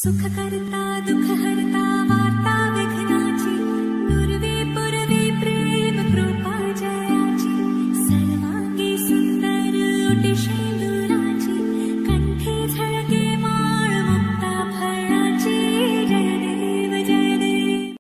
सुख करता दुख हरता वार्ता विघ्नाची नुरवी पुरवी प्रेम कृपा जयाची सर्वांगी सुंदर ओटी शेंदुराची कंठी झळके माळ मुक्ता फळाची जय देव जय देव।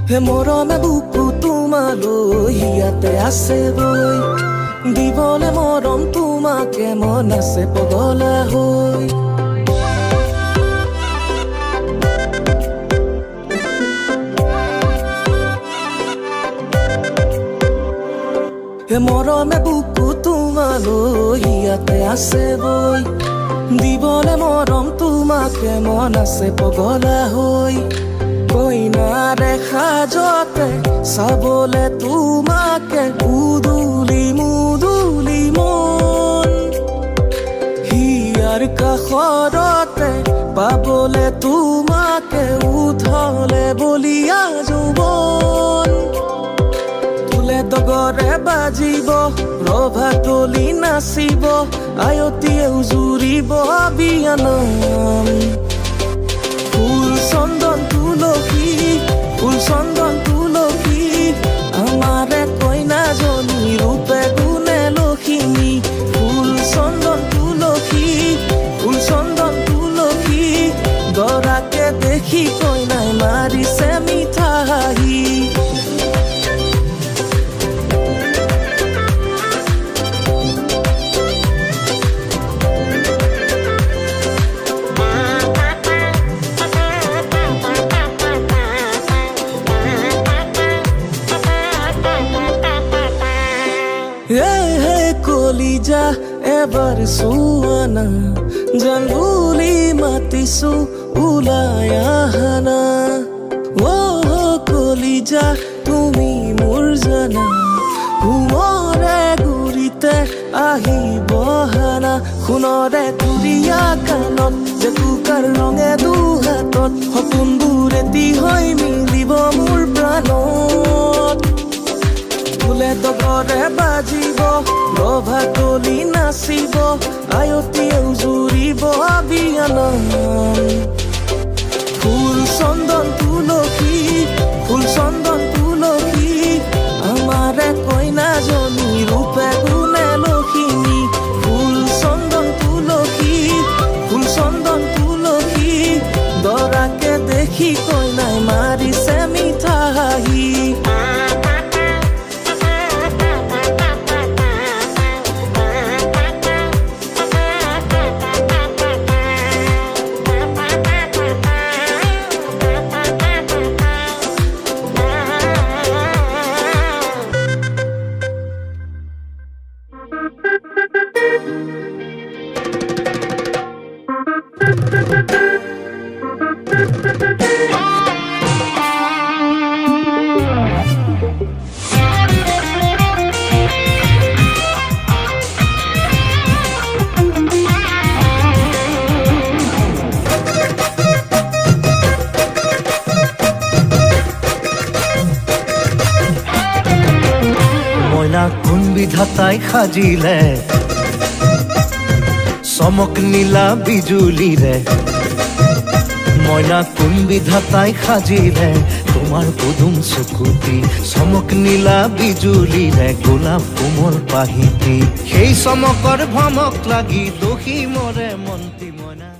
হে মৰমে বুকু তোমালৈ ইয়াতে আছে বৈ দিবলে মৰম তোমাকে মন আছে পগলা হৈ হে মৰমে বুকু তোমালৈ ইয়াতে আছে বৈ দিবলে মৰম তোমাকে মন আছে পগলা হৈ কইনা দেখা যতে চাবলে তোমাকে উদুলি মুদুলি মন হিয়াৰ কাষৰতে পাবলে তোমাকে উঠলে বলিয়া যৌৱন তুলে তগৰে বাজিব ৰভা তলি নাচিব আয়তীয়েও জুৰিব বিয়ানাম ফুল চন্দন তুলসী ফুল চন্দন তুলসী আমাৰে কইনাজনী ৰূপে গুণে লখিমী ফুল চন্দন তুলসী ফুল চন্দন তুলসী দৰাকে দেখি কইনাই মাৰিছে মিঠা হাঁহি কলিজা এবাৰ চুৱানা জানুলি মাতিছো ওলাই আহানা অ' কলিজা তুমি মোৰ জানা সোণৰে গুৰিতে আহি বহানা সোণৰে কুৰিয়া কাণত জেতুকাৰ ৰঙে দুহাতত সপোনবোৰ এটি হৈ মিলিব মোৰ প্ৰাণত ফুলে তগৰে বাজিব ৰভা তলি নাচিব আয়তীয়েও জুৰিব বিয়ানাম ফুল চন্দন তুলসী ফুল চন্দন তুলসী আমাৰে কইনাজনী ৰূপে গুণে লখিমী ফুল চন্দন তুলসী ফুল চন্দন তুলসী দৰাকে দেখি কইনাই মাৰিছে মিঠা হাঁহি কোন বিধাতাই সাজিলে চমক নীলা বিজুলীৰে মইনা কোন বিধাতাই সাজিলে তোমাৰ পদুম চকুতি চমক নীলা বিজুলীৰে গোলাপ কোমল পাহিতি সেই চমকৰ ভমক লাগি দোষী মৰে মন্তি মইনা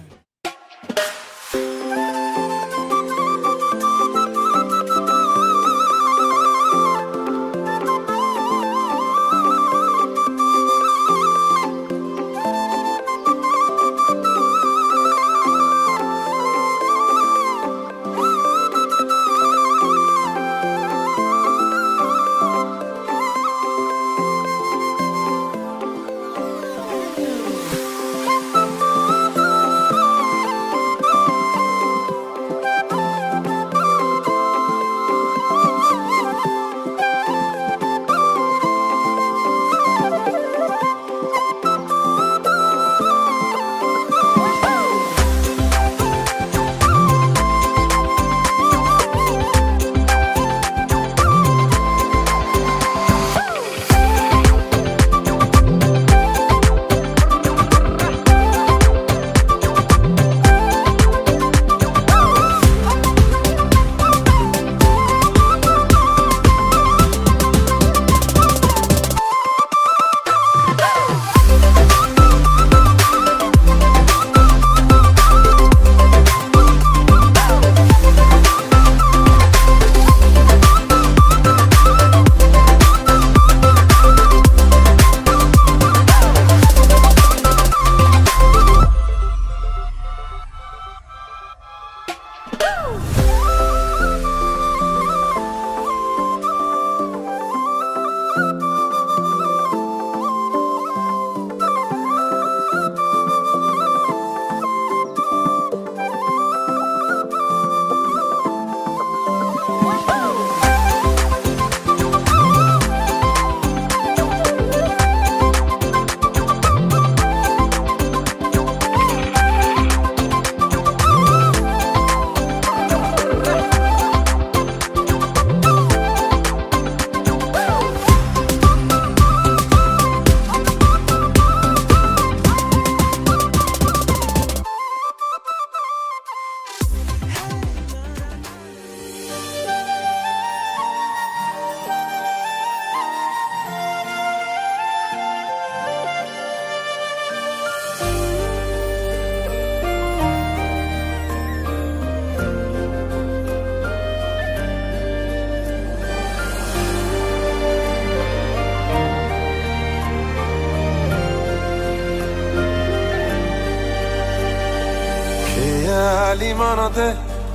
মনতে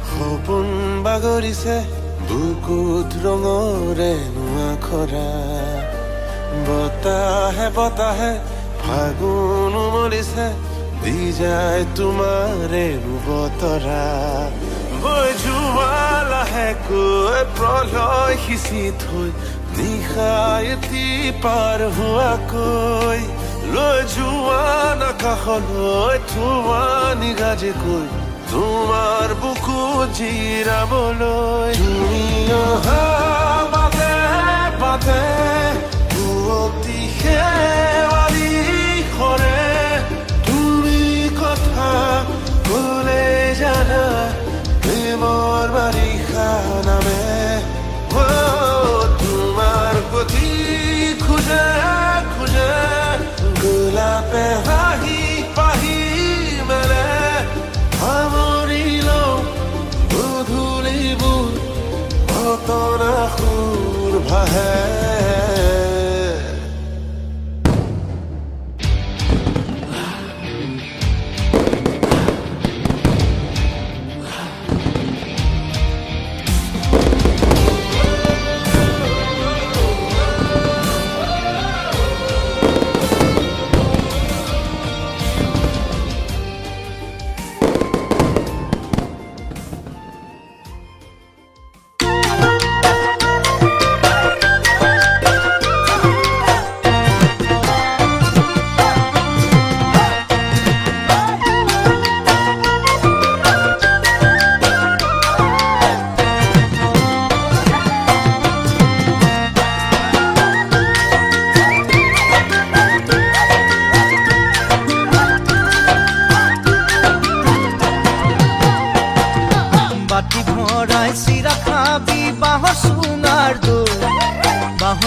সপোন বাগৰিছে বুকুত ৰঙৰে নোৱা খৰা বতাহে ফাগুন উমলিছে দি যায় তোমাৰে বতৰা বৈ যোৱা লাহেকৈ প্ৰলয় সিঁচি থৈ নিশা এটি পাৰ হোৱাকৈ লৈ যোৱা আকাশলৈ তোমাৰ নিগাজেকৈ তোমাৰ বুকু জিৰাবলৈ তুমি অহা বাটে বাটে পুৱতি শেৱালি সৰে তুমি কথা ক'লে জানা প্ৰেমৰ বাৰিষা নামে তোমাৰ গতি খোজে খোজে গোলাপে ভাহি পাহি মেলে আমৰিলো গধূলিবোৰ অতৰা সুৰ ভাহে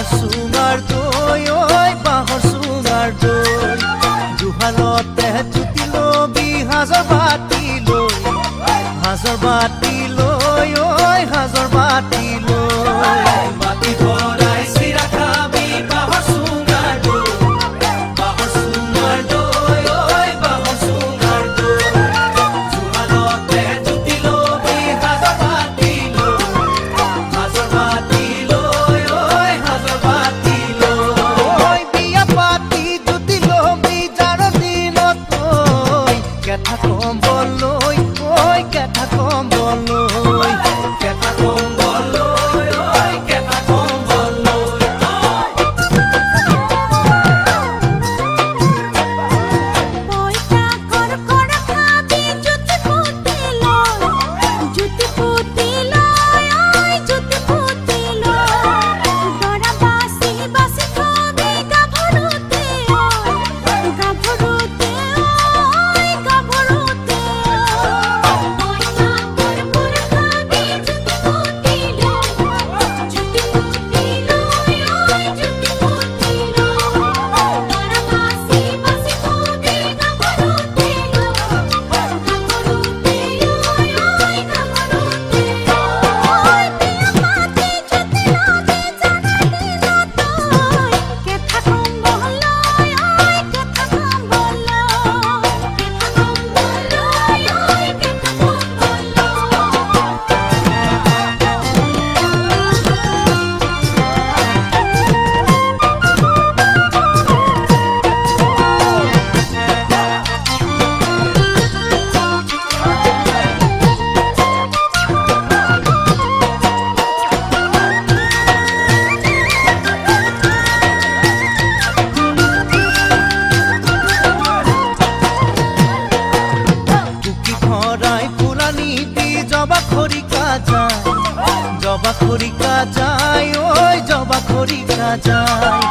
বাঁহৰ চুঙাৰ দৈ ঐ বাঁহৰ চুঙাৰ দৈ জুহালতে জুতি লবি হাজৰ বাতি লৈ ঐ হাজৰ বাতি লৈ বাতি ভৰাই চিৰা খাবি বাঁহৰ চুঙাৰ দৈ ঐ বাঁহৰ চুঙাৰ দৈ জুহালতে জুতি লবি হাজৰ বাতি লৈ ঐ হাজৰ বাতি লৈ বিয়া পাতি জুতি লবি যাৰ দিনত ঐ কেথা কম্বল লৈ ঐ কেথা কম্বল লৈ কেথা কম্বল লৈ ঐ কেথা কম্বল লৈ পইচা কর কর খাবি জুতি পুতি লয় ওই জুতি পুতি লয় দরা বাসি বাসি খাবি গাভরুতে ওই গাভরুতে পইচা কর কর খাবি জুতি পুতি লয় ওই জুতি পুতি লয় দরা বাসি বাসি খাবি গাভরুতে টুকি ভৰাই ফুলানি দি জবা খৰিকা যায় ঐ জবা খৰিকা যায়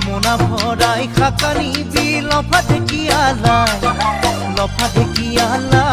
মোনা ভৰাই খাকানি দি লফা ঢেকিয়ালাই